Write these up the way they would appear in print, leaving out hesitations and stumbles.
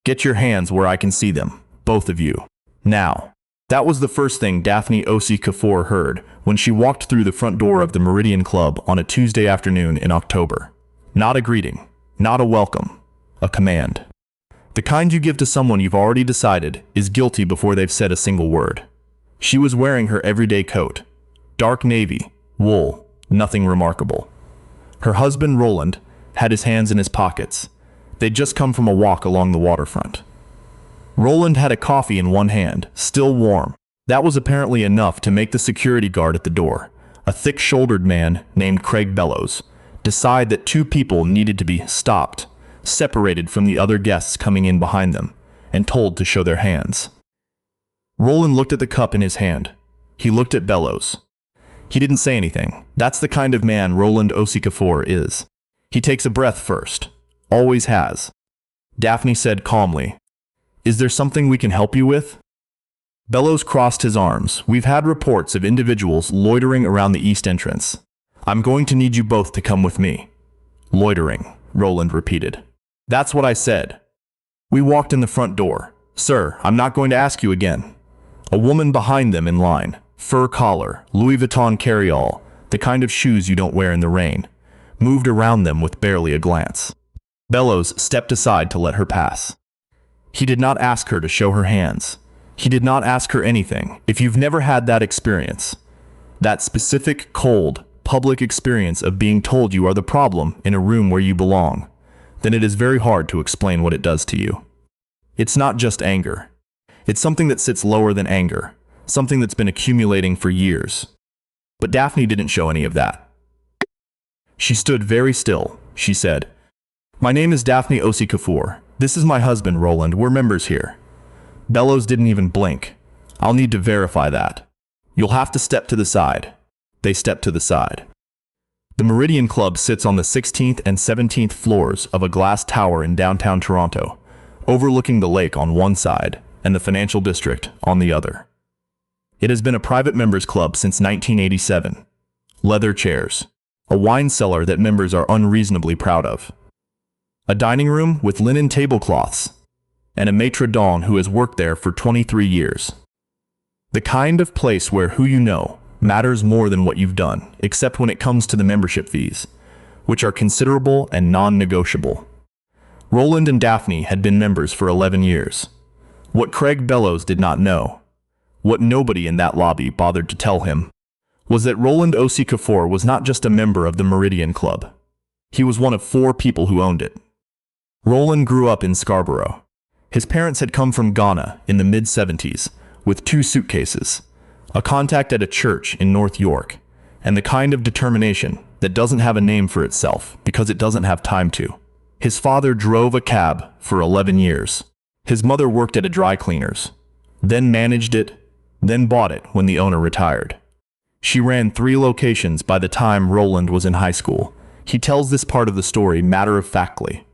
Get your hands where I can see them, both of you. Now. That was the first thing Daphne Osei-Kuffour heard when she walked through the front door of the Meridian Club on a Tuesday afternoon in October. Not a greeting, not a welcome, a command. The kind you give to someone you've already decided is guilty before they've said a single word. She was wearing her everyday coat. Dark navy, wool, nothing remarkable. Her husband, Roland, had his hands in his pockets. They'd just come from a walk along the waterfront. Roland had a coffee in one hand, still warm. That was apparently enough to make the security guard at the door, a thick-shouldered man named Craig Bellows, decide that two people needed to be stopped, separated from the other guests coming in behind them, and told to show their hands. Roland looked at the cup in his hand. He looked at Bellows. He didn't say anything. That's the kind of man Roland Osei-Kuffour is. He takes a breath first. Always has. Daphne said calmly, "Is there something we can help you with?" Bellows crossed his arms. "We've had reports of individuals loitering around the east entrance. I'm going to need you both to come with me." "Loitering," Roland repeated. "That's what I said." We walked in the front door. "Sir, I'm not going to ask you again." A woman behind them in line, fur collar, Louis Vuitton carryall, the kind of shoes you don't wear in the rain, moved around them with barely a glance. Bellows stepped aside to let her pass. He did not ask her to show her hands. He did not ask her anything. If you've never had that experience, that specific, cold, public experience of being told you are the problem in a room where you belong, then it is very hard to explain what it does to you. It's not just anger. It's something that sits lower than anger, something that's been accumulating for years. But Daphne didn't show any of that. She stood very still. She said, "My name is Daphne Osei-Kuffour. This is my husband, Roland. We're members here." Bellows didn't even blink. "I'll need to verify that. You'll have to step to the side." They stepped to the side. The Meridian Club sits on the 16th and 17th floors of a glass tower in downtown Toronto, overlooking the lake on one side and the financial district on the other. It has been a private members club since 1987. Leather chairs. A wine cellar that members are unreasonably proud of. A dining room with linen tablecloths, and a maitre d' who has worked there for 23 years. The kind of place where who you know matters more than what you've done, except when it comes to the membership fees, which are considerable and non-negotiable. Roland and Daphne had been members for 11 years. What Craig Bellows did not know, what nobody in that lobby bothered to tell him, was that Roland Osei-Kuffour was not just a member of the Meridian Club. He was one of 4 people who owned it. Roland grew up in Scarborough. His parents had come from Ghana in the mid-70s with 2 suitcases, a contact at a church in North York, and the kind of determination that doesn't have a name for itself because it doesn't have time to. His father drove a cab for 11 years. His mother worked at a dry cleaner's, then managed it, then bought it when the owner retired. She ran 3 locations by the time Roland was in high school. He tells this part of the story matter-of-factly,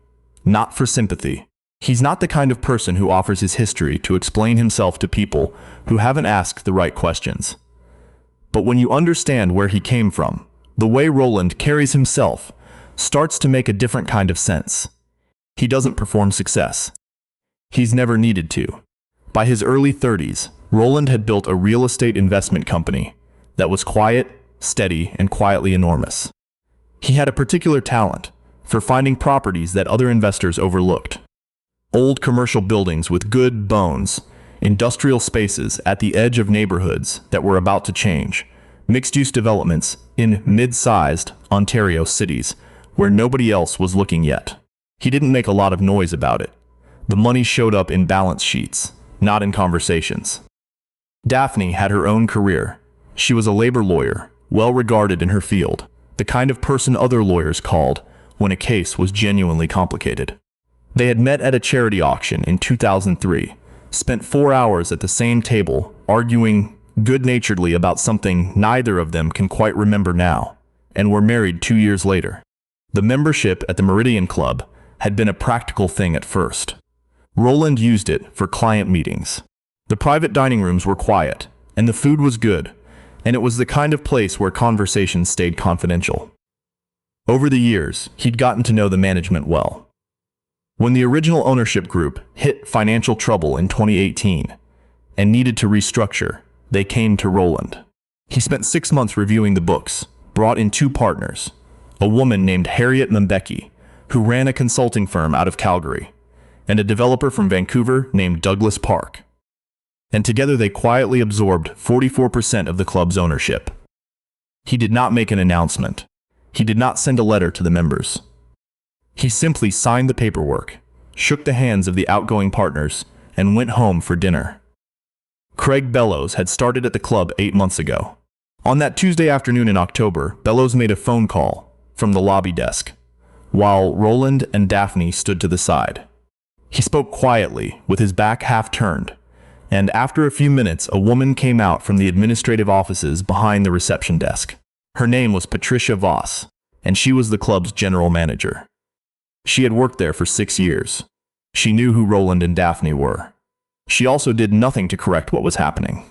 not for sympathy. He's not the kind of person who offers his history to explain himself to people who haven't asked the right questions. But when you understand where he came from, the way Roland carries himself starts to make a different kind of sense. He doesn't perform success. He's never needed to. By his early 30s, Roland had built a real estate investment company that was quiet, steady, and quietly enormous. He had a particular talent for finding properties that other investors overlooked. Old commercial buildings with good bones, industrial spaces at the edge of neighborhoods that were about to change, mixed-use developments in mid-sized Ontario cities where nobody else was looking yet. He didn't make a lot of noise about it. The money showed up in balance sheets, not in conversations. Daphne had her own career. She was a labor lawyer, well regarded in her field, the kind of person other lawyers called when a case was genuinely complicated. They had met at a charity auction in 2003, spent 4 hours at the same table, arguing good-naturedly about something neither of them can quite remember now, and were married 2 years later. The membership at the Meridian Club had been a practical thing at first. Roland used it for client meetings. The private dining rooms were quiet, and the food was good, and it was the kind of place where conversations stayed confidential. Over the years, he'd gotten to know the management well. When the original ownership group hit financial trouble in 2018 and needed to restructure, they came to Roland. He spent 6 months reviewing the books, brought in 2 partners, a woman named Harriet Mbeki, who ran a consulting firm out of Calgary, and a developer from Vancouver named Douglas Park. And together they quietly absorbed 44% of the club's ownership. He did not make an announcement. He did not send a letter to the members. He simply signed the paperwork, shook the hands of the outgoing partners, and went home for dinner. Craig Bellows had started at the club 8 months ago. On that Tuesday afternoon in October, Bellows made a phone call from the lobby desk, while Roland and Daphne stood to the side. He spoke quietly, with his back half turned, and after a few minutes, a woman came out from the administrative offices behind the reception desk. Her name was Patricia Voss, and she was the club's general manager. She had worked there for 6 years. She knew who Roland and Daphne were. She also did nothing to correct what was happening.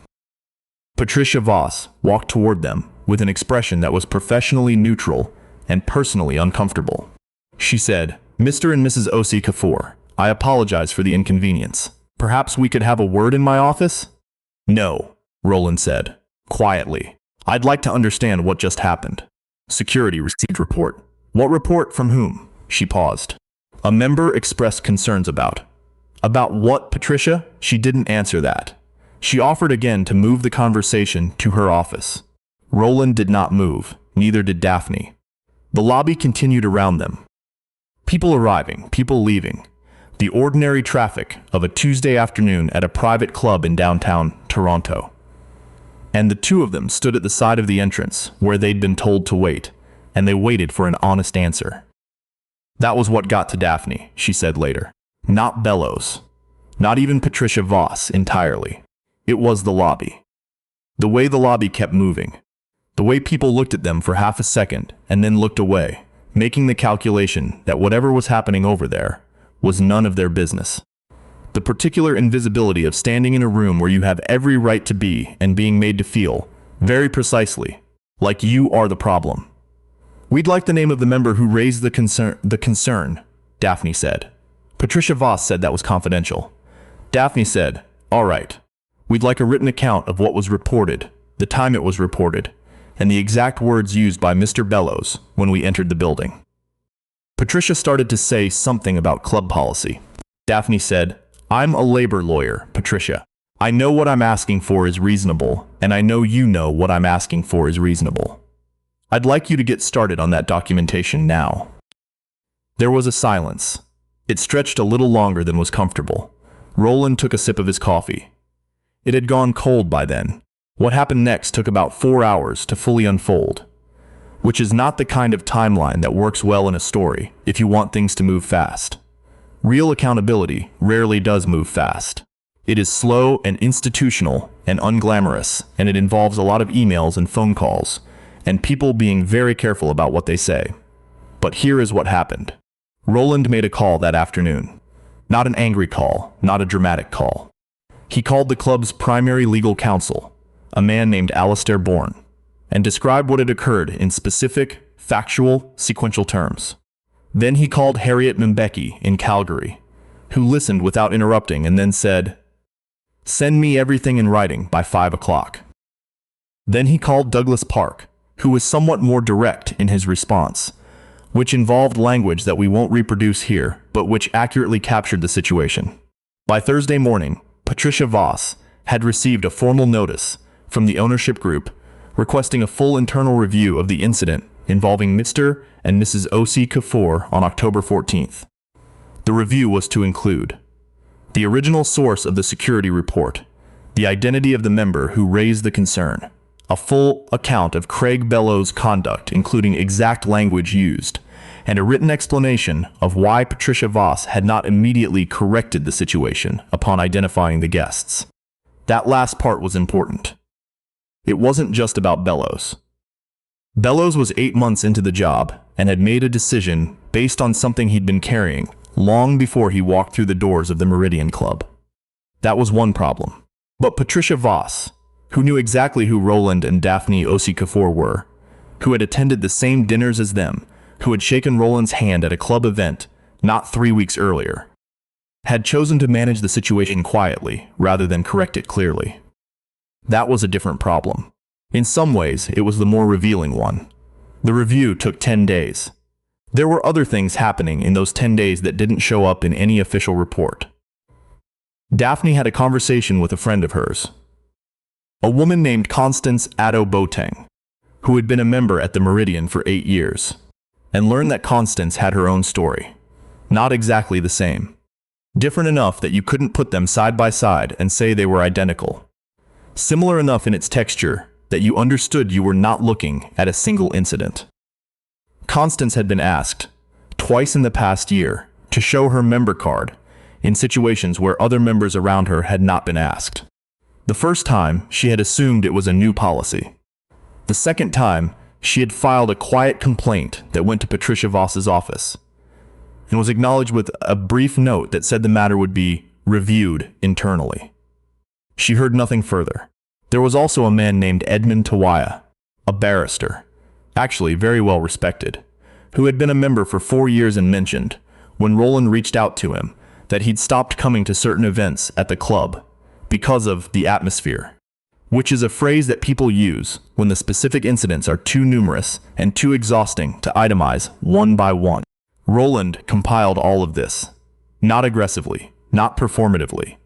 Patricia Voss walked toward them with an expression that was professionally neutral and personally uncomfortable. She said, "Mr. and Mrs. Osei-Kuffour, I apologize for the inconvenience. Perhaps we could have a word in my office?" "No," Roland said, quietly. "I'd like to understand what just happened." "Security received report." "What report from whom?" She paused. "A member expressed concerns about." "About what, Patricia?" She didn't answer that. She offered again to move the conversation to her office. Roland did not move, neither did Daphne. The lobby continued around them. People arriving, people leaving. The ordinary traffic of a Tuesday afternoon at a private club in downtown Toronto. And the 2 of them stood at the side of the entrance where they'd been told to wait, and they waited for an honest answer. "That was what got to Daphne," she said later. "Not Bellows. Not even Patricia Voss entirely. It was the lobby. The way the lobby kept moving. The way people looked at them for half a second and then looked away, making the calculation that whatever was happening over there was none of their business. The particular invisibility of standing in a room where you have every right to be and being made to feel, very precisely, like you are the problem." "We'd like the name of the member who raised the concern," Daphne said. Patricia Voss said that was confidential. Daphne said, "All right. We'd like a written account of what was reported, the time it was reported, and the exact words used by Mr. Bellows when we entered the building." Patricia started to say something about club policy. Daphne said, "I'm a labor lawyer, Patricia. I know what I'm asking for is reasonable, and I know you know what I'm asking for is reasonable. I'd like you to get started on that documentation now." There was a silence. It stretched a little longer than was comfortable. Roland took a sip of his coffee. It had gone cold by then. What happened next took about 4 hours to fully unfold, which is not the kind of timeline that works well in a story if you want things to move fast. Real accountability rarely does move fast. It is slow and institutional and unglamorous, and it involves a lot of emails and phone calls, and people being very careful about what they say. But here is what happened. Roland made a call that afternoon. Not an angry call, not a dramatic call. He called the club's primary legal counsel, a man named Alistair Bourne, and described what had occurred in specific, factual, sequential terms. Then he called Harriet Mbeki in Calgary, who listened without interrupting and then said, "Send me everything in writing by 5 o'clock." Then he called Douglas Park, who was somewhat more direct in his response, which involved language that we won't reproduce here, but which accurately captured the situation. By Thursday morning, Patricia Voss had received a formal notice from the ownership group requesting a full internal review of the incident involving Mr. and Mrs. Osei-Kuffour on October 14th. The review was to include the original source of the security report, the identity of the member who raised the concern, a full account of Craig Bellows' conduct including exact language used, and a written explanation of why Patricia Voss had not immediately corrected the situation upon identifying the guests. That last part was important. It wasn't just about Bellows. Bellows was 8 months into the job and had made a decision based on something he'd been carrying long before he walked through the doors of the Meridian Club. That was one problem. But Patricia Voss, who knew exactly who Roland and Daphne Osei-Kuffour were, who had attended the same dinners as them, who had shaken Roland's hand at a club event not 3 weeks earlier, had chosen to manage the situation quietly rather than correct it clearly. That was a different problem. In some ways, it was the more revealing one. The review took 10 days. There were other things happening in those 10 days that didn't show up in any official report. Daphne had a conversation with a friend of hers, a woman named Constance Addo-Boateng, who had been a member at the Meridian for 8 years, and learned that Constance had her own story. Not exactly the same. Different enough that you couldn't put them side by side and say they were identical. Similar enough in its texture that you understood you were not looking at a single incident. Constance had been asked, twice in the past year, to show her member card in situations where other members around her had not been asked. The first time, she had assumed it was a new policy. The second time, she had filed a quiet complaint that went to Patricia Voss's office and was acknowledged with a brief note that said the matter would be reviewed internally. She heard nothing further. There was also a man named Edmund Tawaya, a barrister, actually very well respected, who had been a member for 4 years and mentioned, when Roland reached out to him, that he'd stopped coming to certain events at the club because of the atmosphere, which is a phrase that people use when the specific incidents are too numerous and too exhausting to itemize one by one. Roland compiled all of this, not aggressively, not performatively.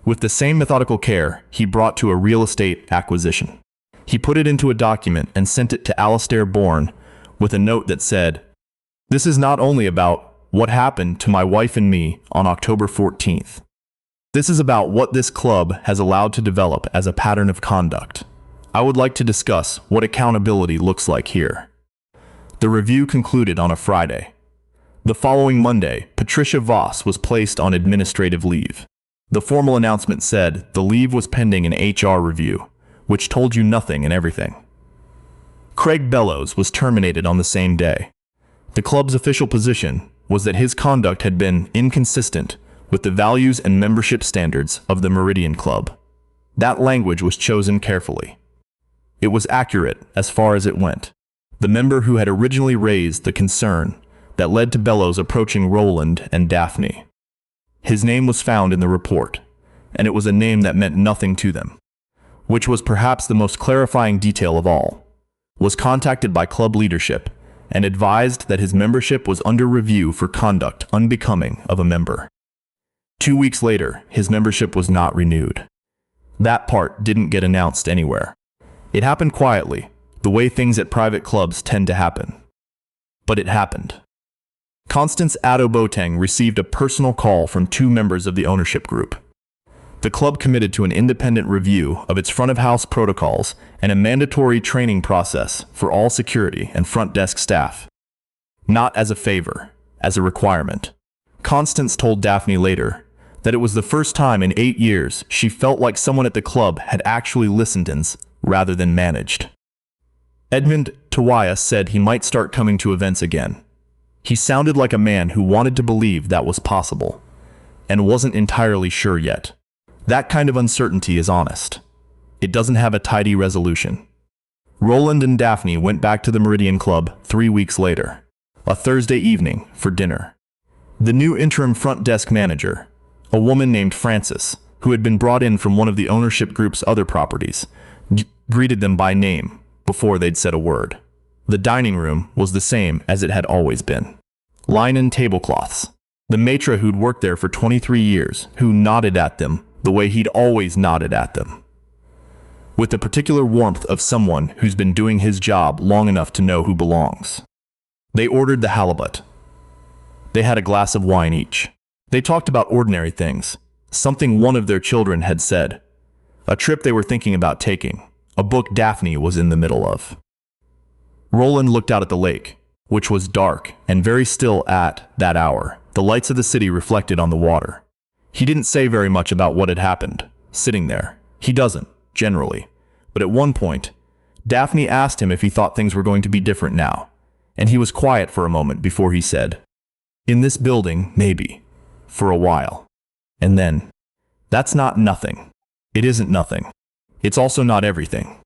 With the same methodical care he brought to a real estate acquisition. He put it into a document and sent it to Alistair Bourne with a note that said, "This is not only about what happened to my wife and me on October 14th. This is about what this club has allowed to develop as a pattern of conduct. I would like to discuss what accountability looks like here." The review concluded on a Friday. The following Monday, Patricia Voss was placed on administrative leave. The formal announcement said the leave was pending an HR review, which told you nothing and everything. Craig Bellows was terminated on the same day. The club's official position was that his conduct had been inconsistent with the values and membership standards of the Meridian Club. That language was chosen carefully. It was accurate as far as it went. The member who had originally raised the concern that led to Bellows approaching Roland and Daphne. His name was found in the report, and it was a name that meant nothing to them, which was perhaps the most clarifying detail of all, was contacted by club leadership and advised that his membership was under review for conduct unbecoming of a member. 2 weeks later, his membership was not renewed. That part didn't get announced anywhere. It happened quietly, the way things at private clubs tend to happen. But it happened. Constance Addo-Boateng received a personal call from 2 members of the ownership group. The club committed to an independent review of its front-of-house protocols and a mandatory training process for all security and front desk staff. Not as a favor, as a requirement. Constance told Daphne later that it was the first time in 8 years she felt like someone at the club had actually listened rather than managed. Edmund Tawaya said he might start coming to events again. He sounded like a man who wanted to believe that was possible, and wasn't entirely sure yet. That kind of uncertainty is honest. It doesn't have a tidy resolution. Roland and Daphne went back to the Meridian Club 3 weeks later, a Thursday evening, for dinner. The new interim front desk manager, a woman named Frances, who had been brought in from one of the ownership group's other properties, greeted them by name before they'd said a word. The dining room was the same as it had always been. Linen tablecloths. The maitre who'd worked there for 23 years, who nodded at them the way he'd always nodded at them, with the particular warmth of someone who's been doing his job long enough to know who belongs. They ordered the halibut. They had a glass of wine each. They talked about ordinary things, something one of their children had said, a trip they were thinking about taking, a book Daphne was in the middle of. Roland looked out at the lake, which was dark and very still at that hour, the lights of the city reflected on the water. He didn't say very much about what had happened, sitting there. He doesn't, generally. But at one point, Daphne asked him if he thought things were going to be different now, and he was quiet for a moment before he said, "In this building, maybe. For a while." And then, "That's not nothing. It isn't nothing. It's also not everything."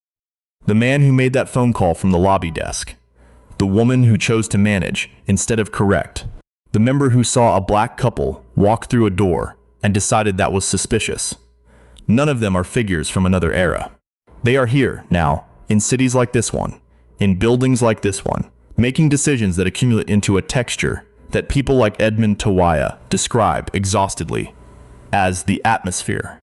The man who made that phone call from the lobby desk, the woman who chose to manage instead of correct, The member who saw a black couple walk through a door and decided that was suspicious. None of them are figures from another era. They are here now, in cities like this one, in buildings like this one, making decisions that accumulate into a texture that people like Edmund Tawaya describe exhaustedly as the atmosphere.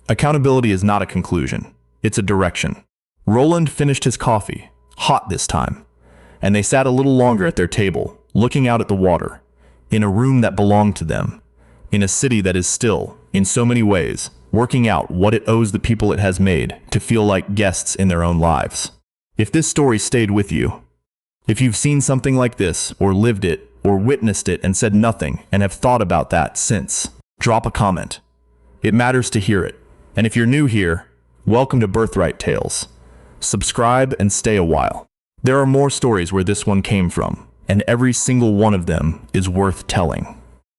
Accountability is not a conclusion, it's a direction. Roland finished his coffee, hot this time, and they sat a little longer at their table, looking out at the water, in a room that belonged to them, in a city that is still, in so many ways, working out what it owes the people it has made to feel like guests in their own lives. If this story stayed with you, if you've seen something like this, or lived it, or witnessed it and said nothing and have thought about that since, drop a comment. It matters to hear it. And if you're new here, welcome to Birthright Tales. Subscribe and stay a while. There are more stories where this one came from, and every single one of them is worth telling.